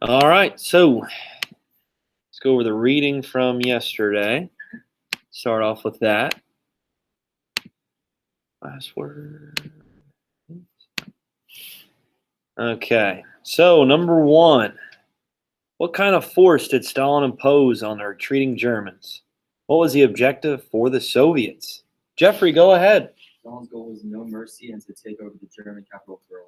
All right, so let's go over the reading from yesterday. Start off with that. Last word. Okay, so number one. What kind of force did Stalin impose on the retreating Germans? What was the objective for the Soviets? Jeffrey, go ahead. Stalin's goal was no mercy and to take over the German capital, Berlin.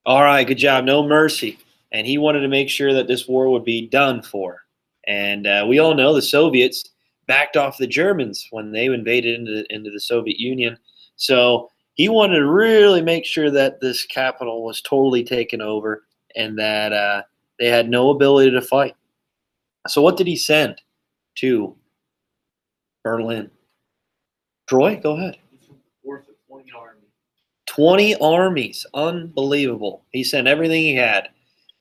All right, good job. No mercy. And he wanted to make sure that this war would be done for. And we all know the Soviets backed off the Germans when they invaded into the Soviet Union. So he wanted to really make sure that this capital was totally taken over and that they had no ability to fight. So what did he send to Berlin? Troy, go ahead. Force of 20 armies. 20 armies. Unbelievable. He sent everything he had,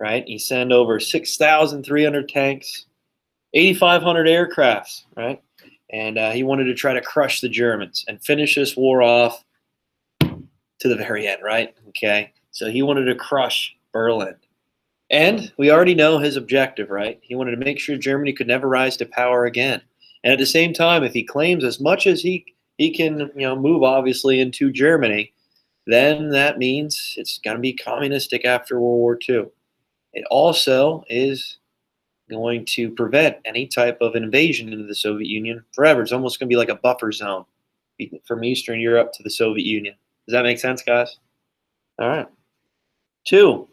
right? He sent over 6,300 tanks, 8,500 aircrafts, right? And he wanted to try to crush the Germans and finish this war off to the very end, right? Okay. So he wanted to crush Berlin. And we already know his objective, right? He wanted to make sure Germany could never rise to power again. And at the same time, if he claims as much as he can, move obviously into Germany, then that means it's going to be communistic after World War II. It also is going to prevent any type of invasion into the Soviet Union forever. It's almost going to be like a buffer zone from Eastern Europe to the Soviet Union. Does that make sense, guys? All right. 2.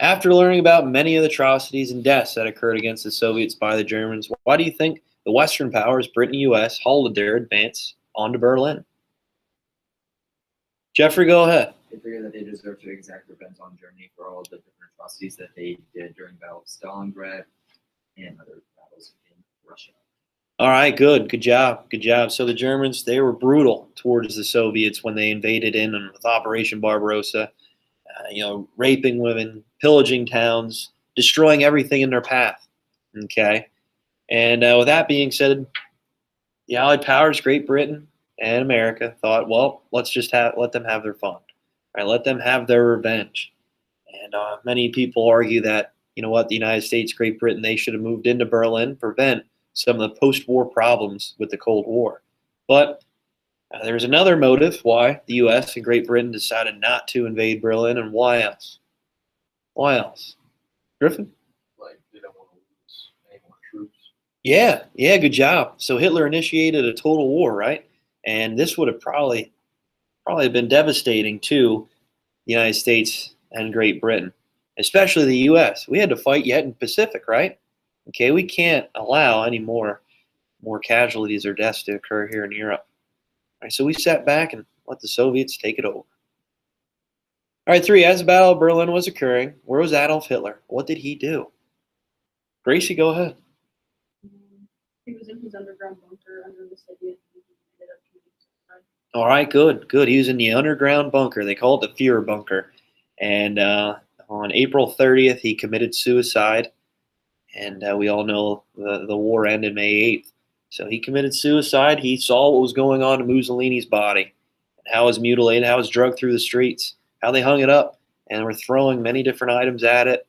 After learning about many of the atrocities and deaths that occurred against the Soviets by the Germans, why do you think the Western powers, Britain and U.S., halted their advance onto Berlin? Jeffrey, go ahead. They figured that they deserved to exact revenge on Germany for all the different atrocities that they did during the Battle of Stalingrad and other battles in Russia. All right, good. Good job. Good job. So the Germans, they were brutal towards the Soviets when they invaded in with Operation Barbarossa. Raping women, pillaging towns, destroying everything in their path. Okay. And with that being said, the Allied powers, Great Britain and America, thought, well, let's just let them have their fun. Right? Let them have their revenge. And many people argue that, the United States, Great Britain, they should have moved into Berlin, to prevent some of the post-war problems with the Cold War. But there's another motive why the U.S. and Great Britain decided not to invade Berlin, and why else? Why else? Griffin? Like, they don't want to lose any more troops. Yeah, good job. So Hitler initiated a total war, right? And this would have probably been devastating to the United States and Great Britain, especially the U.S. We had to fight yet in the Pacific, right? Okay, we can't allow any more casualties or deaths to occur here in Europe. All right, so we sat back and let the Soviets take it over. All right, 3. As the Battle of Berlin was occurring, where was Adolf Hitler? What did he do? Gracie, go ahead. He was in his underground bunker under the Soviet Union. Ended up committing suicide. All right, good. He was in the underground bunker. They call it the Fuhrer bunker. And on April 30th, he committed suicide. And we all know the war ended May 8th. So he committed suicide. He saw what was going on in Mussolini's body, and how it was mutilated, how it was drugged through the streets, how they hung it up, and were throwing many different items at it,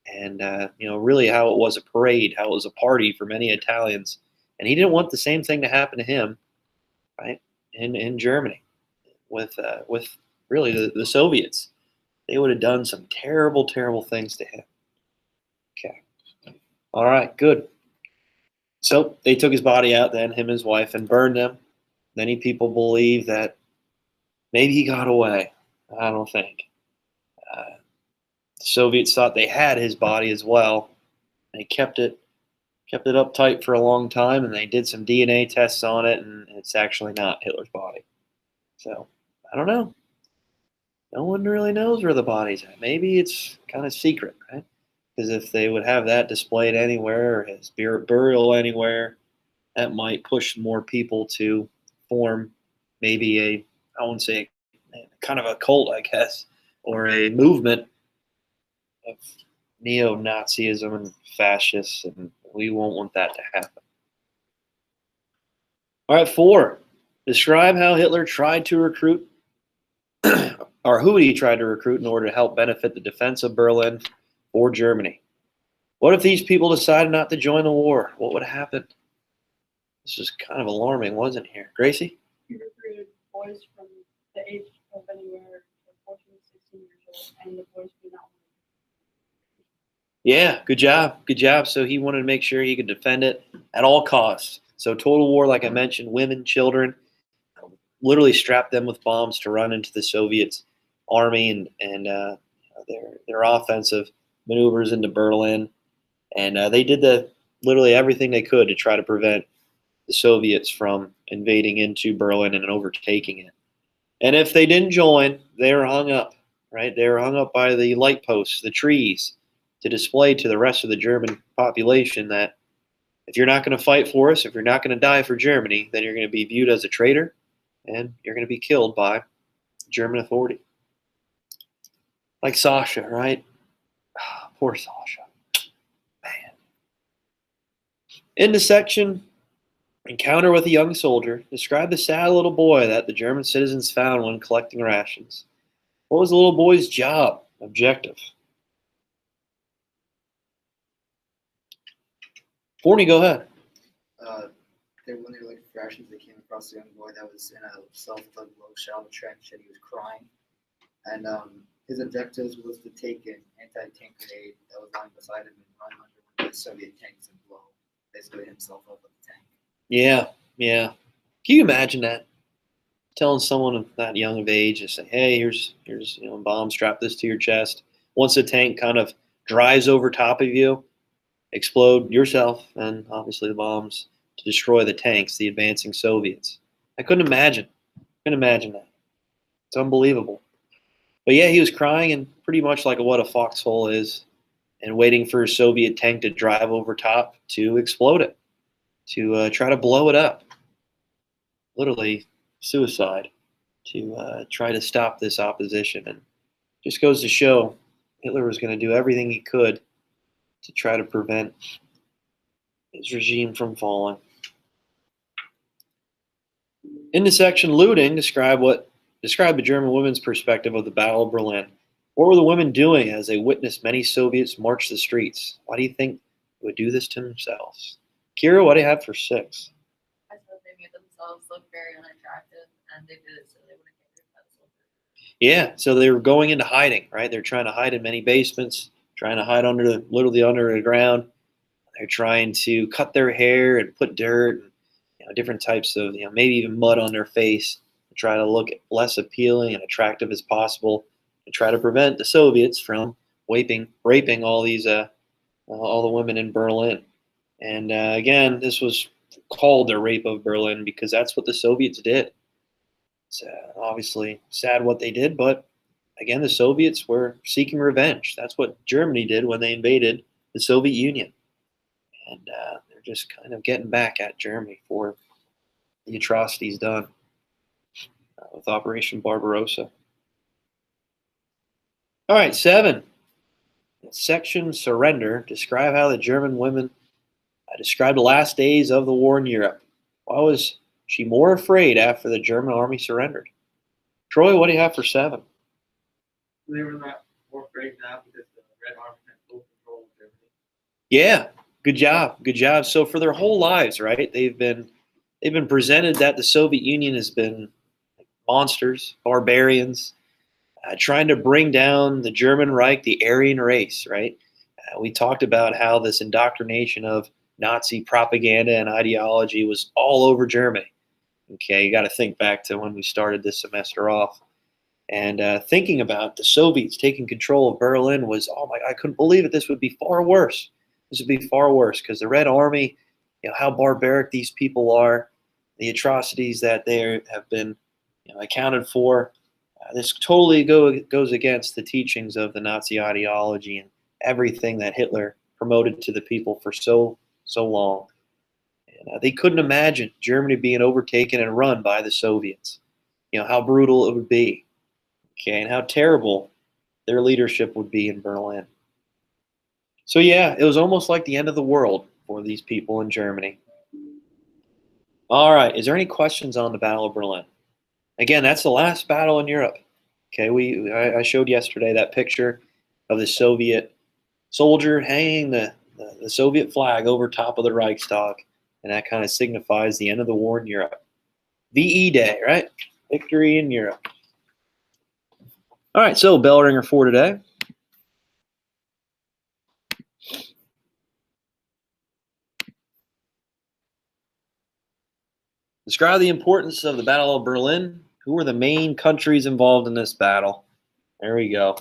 and really how it was a parade, how it was a party for many Italians. And he didn't want the same thing to happen to him, right? In Germany, with really the Soviets, they would have done some terrible, terrible things to him. Okay. All right, good. So they took his body out then, him and his wife, and burned him. Many people believe that maybe he got away. I don't think. The Soviets thought they had his body as well. They kept it uptight for a long time, and they did some DNA tests on it, and it's actually not Hitler's body. So I don't know. No one really knows where the body's at. Maybe it's kind of secret, right? Because if they would have that displayed anywhere, or his burial anywhere, that might push more people to form maybe I wouldn't say kind of a cult, I guess, or a movement of neo-Nazism and fascists, and we won't want that to happen. All right, 4. Describe how Hitler tried to recruit, or who he tried to recruit in order to help benefit the defense of Berlin for Germany. What if these people decided not to join the war? What would happen? This is kind of alarming, wasn't it here? Gracie? He recruited boys from the age of anywhere from 14 to 16 years old, and the boys do not want Yeah, good job. Good job. So he wanted to make sure he could defend it at all costs. So total war, like I mentioned, women, children, literally strapped them with bombs to run into the Soviets' army and their offensive maneuvers into Berlin. And they did literally everything they could to try to prevent the Soviets from invading into Berlin and overtaking it. And if they didn't join, they were hung up, right? They were hung up by the light posts, the trees, to display to the rest of the German population that if you're not going to fight for us, if you're not going to die for Germany, then you're going to be viewed as a traitor and you're going to be killed by German authority. Like Sasha, right? Oh, poor Sasha. Man. In the section, Encounter with a Young Soldier, describe the sad little boy that the German citizens found when collecting rations. What was the little boy's job, objective? Forney, go ahead. When they were looking for rations, they came across a young boy that was in a self-dug low shallow trench, and he was crying. And his objectives was to take an anti-tank grenade that was lying beside him and run under one of the Soviet tanks and blow basically himself up with the tank. Yeah. Can you imagine that? Telling someone of that young of age to say, "Hey, here's a bomb. Strap this to your chest. Once the tank kind of drives over top of you, explode yourself and obviously the bombs to destroy the tanks, the advancing Soviets." I couldn't imagine. That. It's unbelievable. But yeah, he was crying and pretty much like what a foxhole is, and waiting for a Soviet tank to drive over top to explode it, to try to blow it up. Literally suicide to try to stop this opposition. And just goes to show Hitler was going to do everything he could to try to prevent his regime from falling. In the section Looting, describe the German women's perspective of the Battle of Berlin. What were the women doing as they witnessed many Soviets march the streets? Why do you think they would do this to themselves? Kira, what do you have for 6? I said they made themselves look very unattractive, and they did it so they wouldn't get rid of that soldier. Yeah, so they were going into hiding, right? They're trying to hide in many basements, trying to hide literally under the ground. They're trying to cut their hair and put dirt and different types of, maybe even mud on their face to try to look less appealing and attractive as possible and try to prevent the Soviets from raping all the women in Berlin. And again, this was called the rape of Berlin because that's what the Soviets did. It's obviously sad what they did, but again, the Soviets were seeking revenge. That's what Germany did when they invaded the Soviet Union. And they're just kind of getting back at Germany for the atrocities done with Operation Barbarossa. All right, 7. Section Surrender. Describe how the German women described the last days of the war in Europe. Why was she more afraid after the German army surrendered? Troy, what do you have for 7? They were not more afraid now because the Red Army had full control of Germany. Yeah, good job. So for their whole lives, right, they've been presented that the Soviet Union has been monsters, barbarians, trying to bring down the German Reich, the Aryan race, right? We talked about how this indoctrination of Nazi propaganda and ideology was all over Germany. Okay, you got to think back to when we started this semester off. And thinking about the Soviets taking control of Berlin was, oh my, I couldn't believe it. This would be far worse. This would be far worse because the Red Army, how barbaric these people are, the atrocities that they have been accounted for. This totally goes against the teachings of the Nazi ideology and everything that Hitler promoted to the people for so long. And they couldn't imagine Germany being overtaken and run by the Soviets. How brutal it would be. Okay, and how terrible their leadership would be in Berlin. So yeah, it was almost like the end of the world for these people in Germany. All right, is there any questions on the Battle of Berlin? Again, that's the last battle in Europe. Okay, I showed yesterday that picture of the Soviet soldier hanging the Soviet flag over top of the Reichstag, and that kind of signifies the end of the war in Europe. VE Day, right? Victory in Europe. All right, so bell ringer for today. Describe the importance of the Battle of Berlin. Who were the main countries involved in this battle? There we go.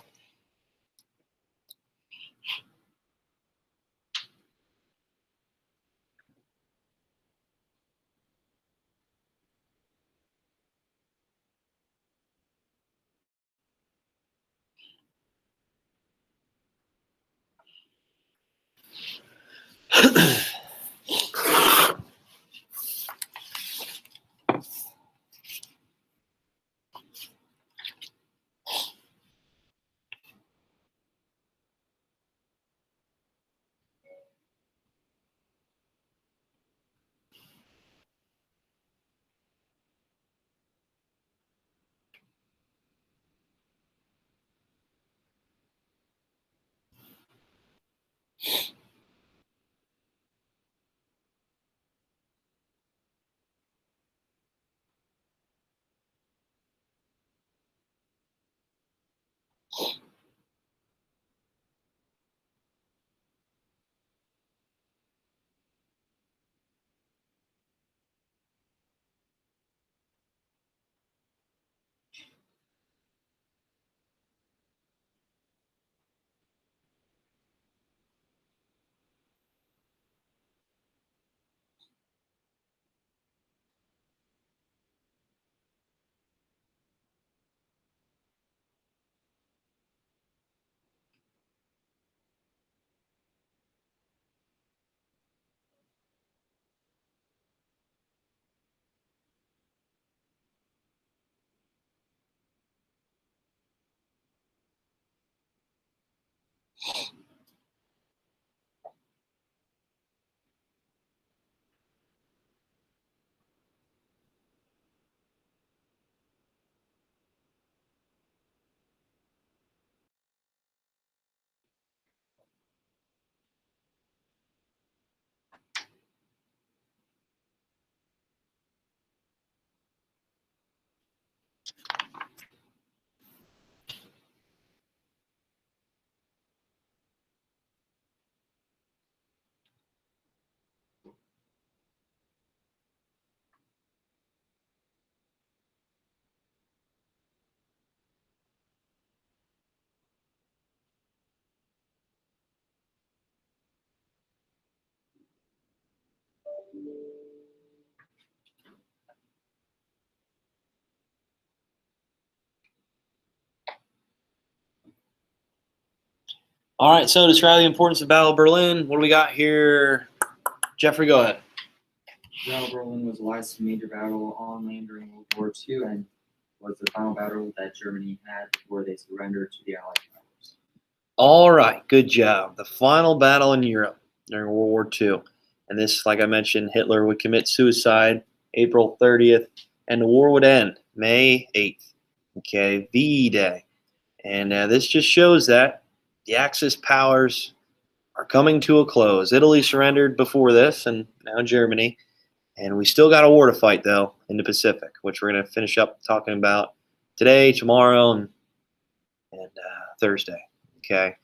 All right, so describe the importance of the Battle of Berlin. What do we got here? Jeffrey, go ahead. The Battle of Berlin was the last major battle on land during World War II and was the final battle that Germany had before they surrendered to the Allied powers. All right, good job. The final battle in Europe during World War II. And this, like I mentioned, Hitler would commit suicide April 30th, and the war would end May 8th. Okay, VE Day. And this just shows that the Axis powers are coming to a close. Italy surrendered before this, and now Germany. And we still got a war to fight, though, in the Pacific, which we're going to finish up talking about today, tomorrow, and Thursday. Okay.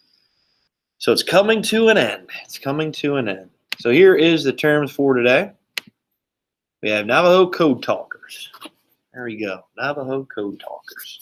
So it's coming to an end. It's coming to an end. So here is the terms for today. We have Navajo code talkers. There we go. Navajo code talkers.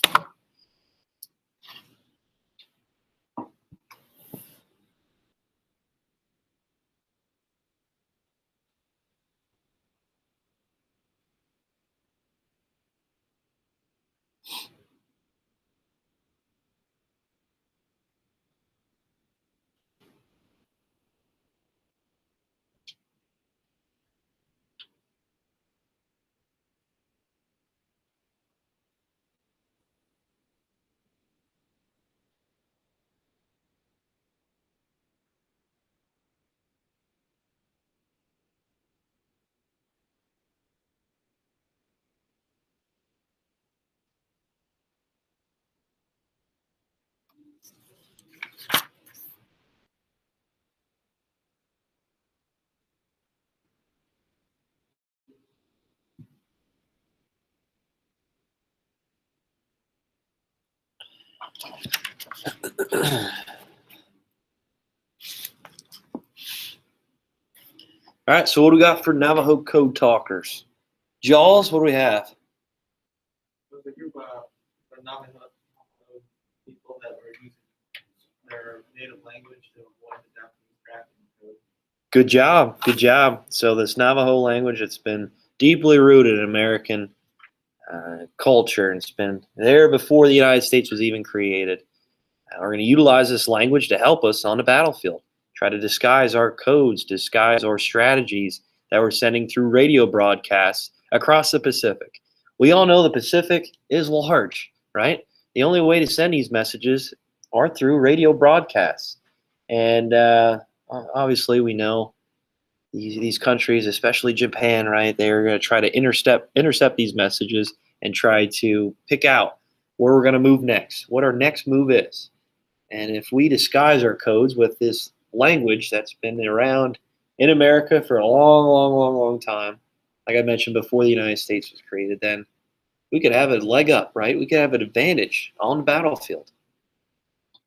All right, so what do we got for Navajo code talkers? Jaws, what do we have? There's a group of Navajo people that were using their native language to avoid the Japanese drafting code. Good job, good job. So this Navajo language, it's been deeply rooted in American culture, and it's been there before the United States was even created. We're going to utilize this language to help us on the battlefield, try to disguise our codes, disguise our strategies that we're sending through radio broadcasts across the Pacific. We all know the Pacific is large, right? The only way to send these messages are through radio broadcasts. And obviously, we know these countries, especially Japan, right? They're going to try to intercept these messages and try to pick out where we're going to move next, what our next move is. And if we disguise our codes with this language that's been around in America for a long time, like I mentioned before the United States was created, then we could have a leg up, right? We could have an advantage on the battlefield.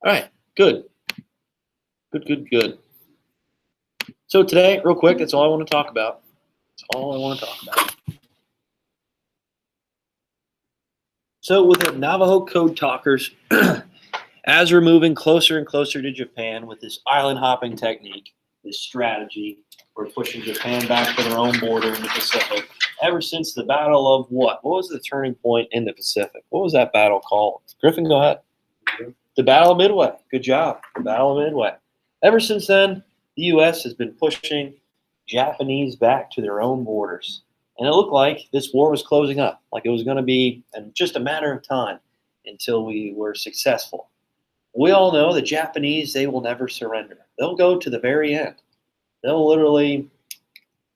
All right, good. Good. So today, real quick, that's all I want to talk about. So with the Navajo code talkers, as we're moving closer and closer to Japan with this island hopping technique, this strategy, we're pushing Japan back to their own border in the Pacific. Ever since the Battle of what? What was the turning point in the Pacific? What was that battle called? Griffin, go ahead. The Battle of Midway. Good job. The Battle of Midway. Ever since then, the U.S. has been pushing Japanese back to their own borders. And it looked like this war was closing up, like it was going to be just a matter of time until we were successful. We all know the Japanese, they will never surrender. They'll go to the very end. They'll literally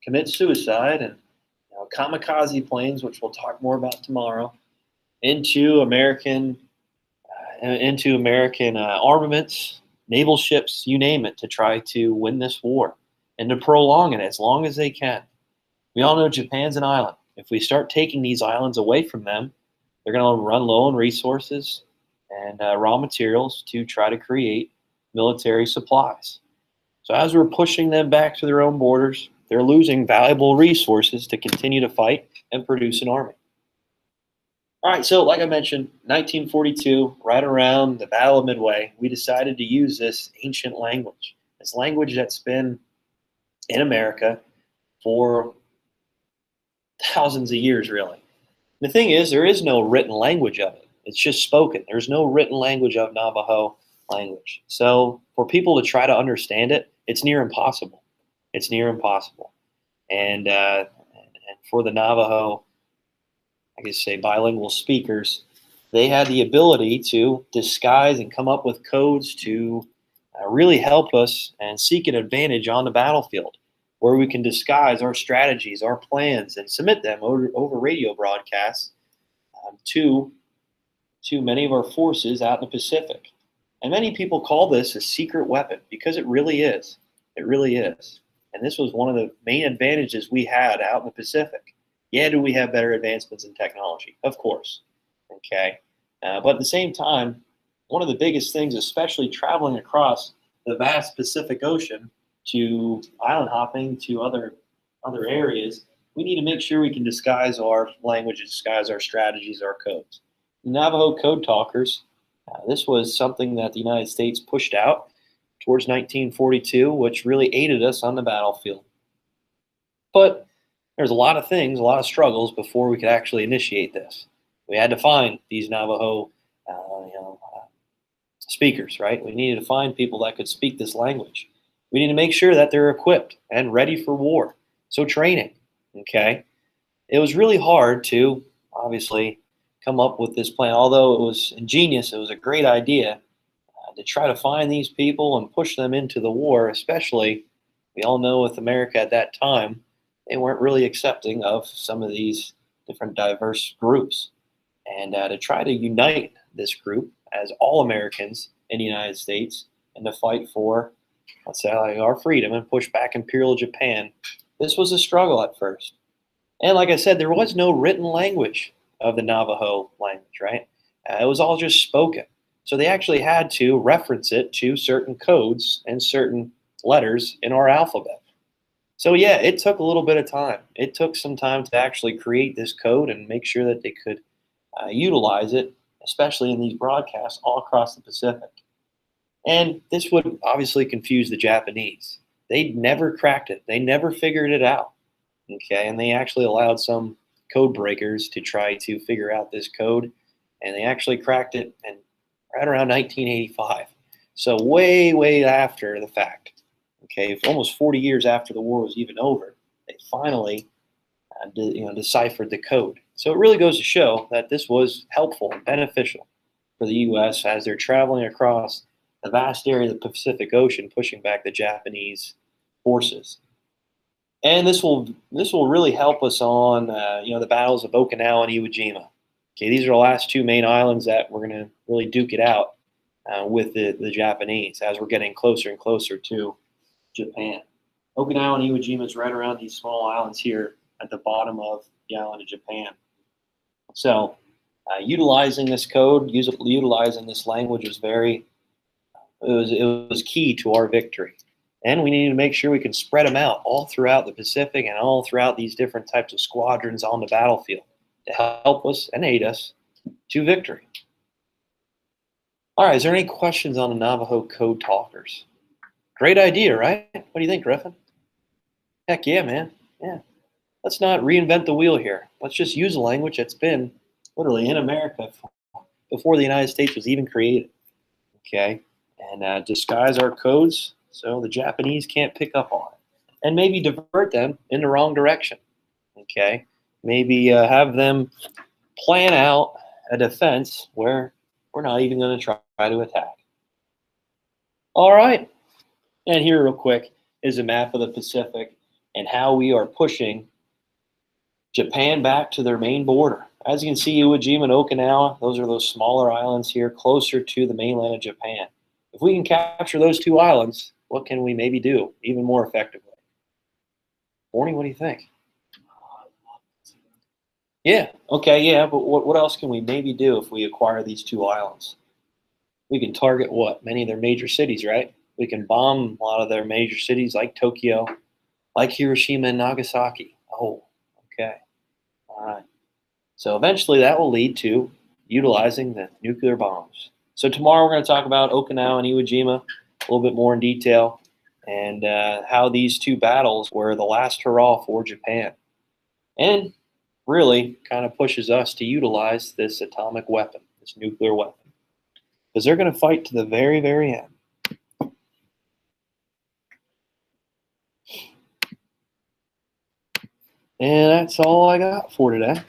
commit suicide and kamikaze planes, which we'll talk more about tomorrow, into American armaments, naval ships, you name it, to try to win this war and to prolong it as long as they can. We all know Japan's an island. If we start taking these islands away from them, they're going to run low on resources and raw materials to try to create military supplies. So as we're pushing them back to their own borders, they're losing valuable resources to continue to fight and produce an army. All right, so like I mentioned, 1942, right around the Battle of Midway, we decided to use this ancient language, this language that's been in America for thousands of years, really. The thing is, there is no written language of it. It's just spoken. There's no written language of Navajo language. So for people to try to understand it, it's near impossible. It's near impossible. And for the Navajo, I guess say bilingual speakers, they had the ability to disguise and come up with codes to really help us and seek an advantage on the battlefield, where we can disguise our strategies, our plans, and submit them over radio broadcasts to many of our forces out in the Pacific. And many people call this a secret weapon because it really is. It really is. And this was one of the main advantages we had out in the Pacific. Yeah, do we have better advancements in technology? Of course. Okay. But at the same time, one of the biggest things, especially traveling across the vast Pacific Ocean to island hopping to other areas, we need to make sure we can disguise our language, disguise our strategies, our codes. The Navajo code talkers, this was something that the United States pushed out towards 1942, which really aided us on the battlefield. But there's a lot of things, a lot of struggles before we could actually initiate this. We had to find these Navajo speakers, right? We needed to find people that could speak this language. We need to make sure that they're equipped and ready for war. So training, okay? It was really hard to obviously come up with this plan. Although it was ingenious, it was a great idea to try to find these people and push them into the war, especially, we all know with America at that time, they weren't really accepting of some of these different diverse groups. And to try to unite this group as all Americans in the United States and to fight for, let's say, our freedom and push back Imperial Japan, this was a struggle at first. And like I said, there was no written language of the Navajo language, right? It was all just spoken. So they actually had to reference it to certain codes and certain letters in our alphabet. So yeah, it took a little bit of time. It took some time to actually create this code and make sure that they could utilize it, especially in these broadcasts all across the Pacific. And this would obviously confuse the Japanese. They never cracked it. They never figured it out. Okay, and they actually allowed some code breakers to try to figure out this code, and they actually cracked it and right around 1985. So way after the fact. Okay, almost 40 years after the war was even over, they finally deciphered the code. So it really goes to show that this was helpful and beneficial for the U.S. as they're traveling across the vast area of the Pacific Ocean, pushing back the Japanese forces. And this will really help us on the battles of Okinawa and Iwo Jima. Okay, these are the last two main islands that we're going to really duke it out with the Japanese as we're getting closer and closer to Japan. Okinawa and Iwo Jima is right around these small islands here at the bottom of the island of Japan. So utilizing this code, utilizing this language it was key to our victory. And we need to make sure we can spread them out all throughout the Pacific and all throughout these different types of squadrons on the battlefield to help us and aid us to victory. All right, is there any questions on the Navajo code talkers? Great idea, right? What do you think, Griffin? Heck yeah, man. Yeah. Let's not reinvent the wheel here. Let's just use a language that's been literally in America before the United States was even created. Okay? And disguise our codes so the Japanese can't pick up on it. And maybe divert them in the wrong direction. Okay? Maybe have them plan out a defense where we're not even going to try to attack. All right. And here real quick is a map of the Pacific and how we are pushing Japan back to their main border. As you can see, Iwo Jima and Okinawa, those are those smaller islands here closer to the mainland of Japan. If we can capture those two islands, what can we maybe do even more effectively? Morning, what do you think? Yeah, okay, yeah, but what else can we maybe do if we acquire these two islands? We can target what? Many of their major cities, right? We can bomb a lot of their major cities like Tokyo, like Hiroshima and Nagasaki. Oh, okay. All right. So eventually that will lead to utilizing the nuclear bombs. So tomorrow we're going to talk about Okinawa and Iwo Jima a little bit more in detail and how these two battles were the last hurrah for Japan. And really kind of pushes us to utilize this atomic weapon, this nuclear weapon. Because they're going to fight to the very, very end. And that's all I got for today.